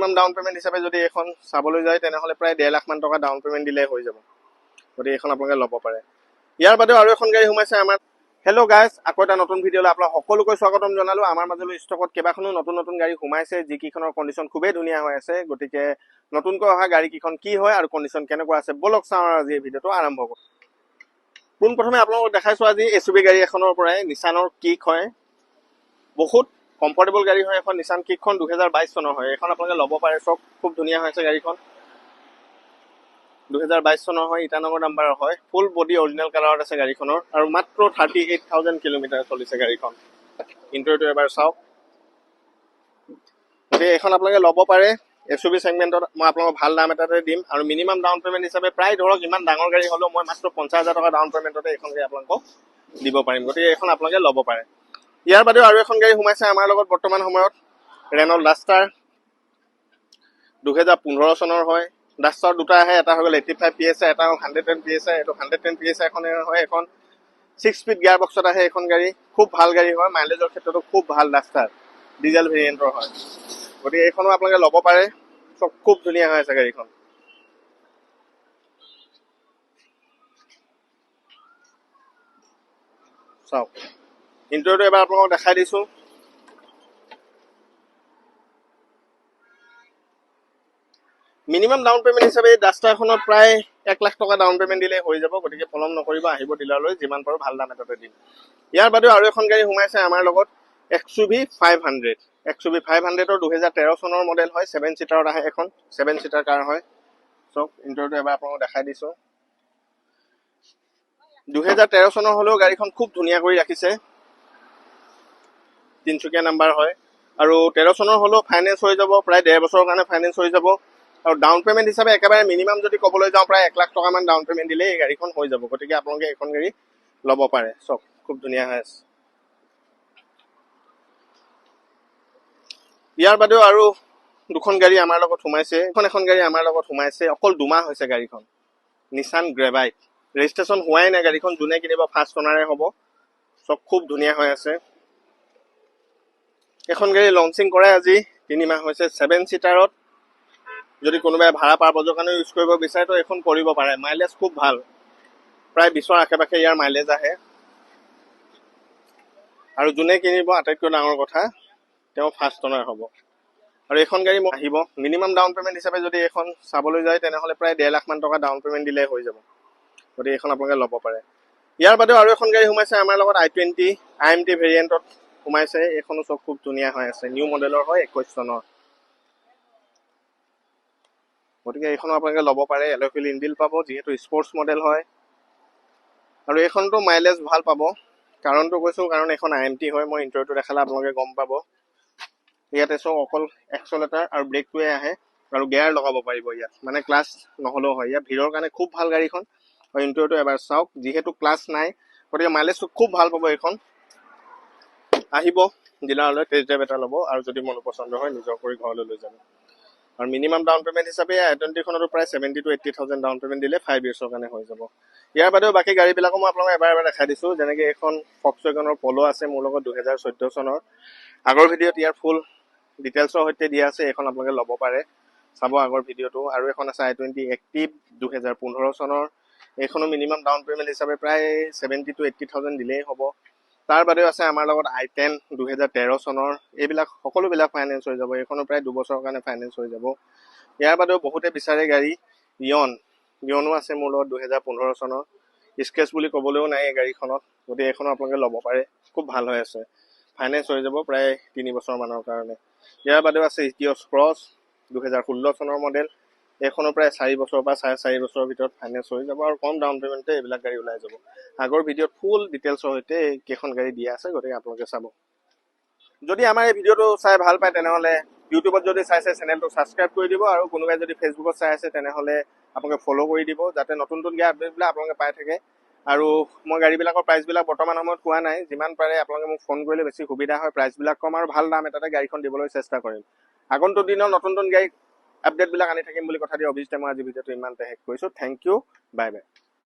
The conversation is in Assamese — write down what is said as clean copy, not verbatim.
মিনিমাম ডাউন পেমেন্ট হিচাপে যদি এখন চাবলৈ যায় তেনেহ'লে প্ৰায় 1.5 লাখ মান টকা ডাউন পেমেন্ট দিলে হৈ যাব। গতিকে এখন আপোনালোকে ল'ব পাৰে। ইয়াৰ বাদেও আৰু এখন গাড়ী সোমাইছে আমাৰ। হেল্ল' গাইজ, আকৌ এটা নতুন ভিডিঅ'লৈ আপোনাক সকলোকে স্বাগতম জনালোঁ। আমাৰ মাজলৈ ষ্টকত কেইবাখনো নতুন গাড়ী সোমাইছে, যিকেইখনৰ কণ্ডিশ্যন খুবেই ধুনীয়া হৈ আছে। গতিকে নতুনকৈ অহা গাড়ীকেইখন কি হয় আৰু কণ্ডিশ্যন কেনেকুৱা আছে ব'লক চাওঁ আৰু আজি এই ভিডিঅ'টো আৰম্ভ কৰোঁ। পোনপ্ৰথমে আপোনালোকক দেখাইছোঁ আজি SUV গাড়ী এখনৰ পৰাই, নিছানৰ কিক হয়। বহুত কমফৰ্টেবল গাড়ী হয় এখন। নিছান কিকখন 2022 চনৰ হয়। এখন আপোনালোকে ল'ব পাৰে, চব খুব ধুনীয়া হৈ আছে গাড়ীখন। 2022 চনৰ হয়, ইটানগৰ নাম্বাৰৰ হয়। ফুল বডি অৰিজিনেল কালাৰত আছে গাড়ীখনৰ আৰু মাত্ৰ 38,000 কিলোমিটাৰ চলিছে গাড়ীখন। ইণ্টেৰিয়ৰটো এবাৰ চাওক। গতিকে এইখন আপোনালোকে ল'ব পাৰে। SUV ছেগমেণ্টত মই আপোনালোকক ভাল দাম এটাতে দিম আৰু মিনিমাম ডাউন পেমেণ্ট হিচাপে প্ৰায় ধৰক ইমান ডাঙৰ গাড়ী হ'লেও মই মাত্ৰ 50,000 টকা ডাউন পেমেণ্টতে এইখন গাড়ী আপোনালোকক দিব পাৰিম। গতিকে এইখন আপোনালোকে ল'ব পাৰে। ইয়াৰ বাদেও আৰু এখন গাড়ী সোমাইছে আমাৰ লগত বৰ্তমান সময়ত, ৰেনল্ট ডাষ্টাৰ। 2015 চনৰ হয়। ডাষ্টাৰ দুটা আহে, এটা হৈ গ'ল 85 PSI, এটা হ'ল 110 PSI। এইটো 110 PSI এখন হয়। এখন 6 স্পীড গিয়াৰ বক্সত আহে এইখন গাড়ী। খুব ভাল গাড়ী হয়, মাইলেজৰ ক্ষেত্ৰতো খুব ভাল। ডাষ্টাৰ ডিজেল ভেৰিয়েণ্টৰ হয়। গতিকে এইখনো আপোনালোকে ল'ব পাৰে, চব খুব ধুনীয়া হৈ আছে গাড়ীখন। চাওক, ইণ্টেৰিয়ৰটো এবাৰ আপোনালোকক দেখাই দিছোঁ। মিনিমাম ডাউন পেমেণ্ট হিচাপে এই ডাষ্টাৰখনত প্ৰায় 1 লাখ টকা ডাউন পেমেণ্ট দিলে হৈ যাব। গতিকে পলম নকৰিব, আহিব ডিলাৰলৈ, যিমান পাৰোঁ ভাল দাম এটাতে দিম। ইয়াৰ বাদেও আৰু এখন গাড়ী সোমাইছে আমাৰ লগত, XUV 500। XUV 500ৰ 2013 চনৰ মডেল হয়। 7 ছিটাৰত আহে এখন, 7 ছিটাৰ কাৰ হয়। চক ইণ্টেৰিয়ৰটো এবাৰ আপোনালোকক দেখাই দিছোঁ। 2013 চনৰ হ'লেও গাড়ীখন খুব ধুনীয়া কৰি ৰাখিছে। তিনচুকীয়া নাম্বাৰ হয় আৰু 13 চনৰ হ'লেও ফাইনেন্স হৈ যাব, প্ৰায় 1.5 বছৰৰ কাৰণে ফাইনেন্স হৈ যাব। আৰু ডাউন পেমেণ্ট হিচাপে একেবাৰে মিনিমাম যদি ক'বলৈ যাওঁ প্ৰায় 1 লাখ টকামান ডাউন পেমেণ্ট দিলে এই গাড়ীখন হৈ যাব। গতিকে আপোনালোকে এইখন গাড়ী ল'ব পাৰে। চক খুব ধুনীয়া হৈ আছে। ইয়াৰ বাদেও আৰু দুখন গাড়ী আমাৰ লগত সোমাইছে। এখন গাড়ী আমাৰ লগত সোমাইছে, অকল 2 মাহ হৈছে গাড়ীখন। নিছান গ্ৰেভাইট, ৰেজিষ্ট্ৰেশ্যন হোৱাই নাই গাড়ীখন। যোনে কিনিব ফাৰ্ষ্ট অনাৰে হ'ব। চব খুব ধুনীয়া হৈ আছে। এখন গাড়ী লঞ্চিং কৰে আজি 3 মাহ হৈছে। 7 ছিটাৰত যদি কোনোবাই ভাড়া পাৰপজৰ কাৰণে ইউজ কৰিব বিচাৰে তো এইখন কৰিব পাৰে। মাইলেজ খুব ভাল, প্ৰায় 20ৰ আশে-পাশে ইয়াৰ মাইলেজ আহে। আৰু যোনে কিনিব আটাইতকৈ ডাঙৰ কথা, তেওঁ ফাৰ্ষ্ট অনাৰ হ'ব। আৰু এইখন গাড়ী আহিব মিনিমাম ডাউন পেমেণ্ট হিচাপে যদি এখন চাবলৈ যায় তেনেহ'লে প্ৰায় 1.5 লাখ মান টকা ডাউন পেমেণ্ট দিলে হৈ যাব। গতিকে এইখন আপোনালোকে ল'ব পাৰে। ইয়াৰ বাদেও আৰু এখন গাড়ী সোমাইছে আমাৰ লগত, i20 IMT ভেৰিয়েণ্টত সোমাইছে। এইখনো চব খুব ধুনীয়া হৈ আছে, নিউ মডেলৰ হয়, 21 চনৰ। গতিকে এইখনো আপোনালোকে ল'ব পাৰে। এলয় হুইল ইনবিল্ট পাব, যিহেতু স্পৰ্টছ মডেল হয়। আৰু এইখনতো মাইলেজ ভাল পাব। কাৰণটো কৈছোঁ, কাৰণ এখন IMT হয়। মই ইণ্টেৰিয়ৰটো দেখালে আপোনালোকে গম পাব। ইয়াতে চব অকল এক্সেলেটাৰ আৰু ব্ৰেকটোৱে আহে আৰু গিয়াৰ লগাব পাৰিব ইয়াত, মানে ক্লাছ নহ'লেও হয়। ইয়াত ভিৰৰ কাৰণে খুব ভাল গাড়ীখন। আৰু ইণ্টেৰিয়ৰটো এবাৰ চাওক, যিহেতু ক্লাছ নাই গতিকে মাইলেজটো খুব ভাল পাব এইখন। আহিব ডিলাৰলৈ, টেষ্ট ড্ৰাইভ এটা ল'ব আৰু যদি মন পচন্দ হয় নিজৰ কৰি ঘৰলৈ লৈ যাব। আৰু মিনিমাম ডাউন পেমেণ্ট হিচাপে i20খনতো প্ৰায় 70,000 to 80,000 ডাউন পেমেণ্ট দিলে 5 yearsৰ কাৰণে হৈ যাব। ইয়াৰ বাদেও বাকী গাড়ীবিলাকো মই আপোনালোকক এবাৰ দেখাই দিছোঁ। যেনেকৈ এইখন ফক্সৱাগনৰ পল' আছে মোৰ লগত, 2014 চনৰ। আগৰ ভিডিঅ'ত ইয়াৰ ফুল ডিটেইলছৰ সৈতে দিয়া আছে, এইখন আপোনালোকে ল'ব পাৰে, চাব আগৰ ভিডিঅ'টো। আৰু এখন আছে i20 এক্টিভ 2015 চনৰ। এইখনো মিনিমাম ডাউন পেমেণ্ট হিচাপে প্ৰায় 70,000 to 80,000 দিলেই হ'ব। তাৰ বাদেও আছে আমাৰ লগত i10 2013 চনৰ। এইবিলাক সকলোবিলাক ফাইনেন্স হৈ যাব। এইখনো প্ৰায় 2 বছৰৰ কাৰণে ফাইনেন্স হৈ যাব। ইয়াৰ বাদেও বহুতে বিচাৰে গাড়ী, ইয়নো আছে মোৰ লগত, 2015 চনৰ। স্কেচ বুলি ক'বলৈও নাই এই গাড়ীখনত। গতিকে এইখনো আপোনালোকে ল'ব পাৰে, খুব ভাল হৈ আছে, ফাইনেন্স হৈ যাব প্ৰায় 3 বছৰমানৰ কাৰণে। ইয়াৰ বাদেও আছে ইটিঅছ ক্ৰছ 2016 চনৰ মডেল। এইখনো প্ৰায় 4 বছৰৰ পৰা 4.5 বছৰৰ ভিতৰত ফাইনেন্স হৈ যাব আৰু কম ডাউন পেমেণ্টে এইবিলাক গাড়ী ওলাই যাব। আগৰ ভিডিঅ'ত ফুল ডিটেইলছৰ সৈতে কেইখন গাড়ী দিয়া আছে, গতিকে আপোনালোকে চাব। যদি আমাৰ এই ভিডিঅ'টো চাই ভাল পায় তেনেহ'লে ইউটিউবত যদি চাইছে চেনেলটো ছাবস্ক্ৰাইব কৰি দিব, আৰু কোনোবাই যদি ফেচবুকত চাই আছে তেনেহ'লে আপোনালোকে ফ'ল' কৰি দিব, যাতে নতুন আপডেটবিলাক আপোনালোকে পাই থাকে। আৰু মই গাড়ীবিলাকৰ প্ৰাইচবিলাক বৰ্তমান সময়ত কোৱা নাই। যিমান পাৰে আপোনালোকে মোক ফোন কৰিলে বেছি সুবিধা হয়, প্ৰাইচবিলাক কম আৰু ভাল দাম এটাতে গাড়ীখন দিবলৈ চেষ্টা কৰিম। আগন্তুক দিনৰ নতুন গাড়ী আপডেটবিলাক আনি থাকিম বুলি কথা দি অভিজিতে মই আজি ভিডিঅ'টো ইমানতে শেষ কৰিছোঁ। Thank you, bye by.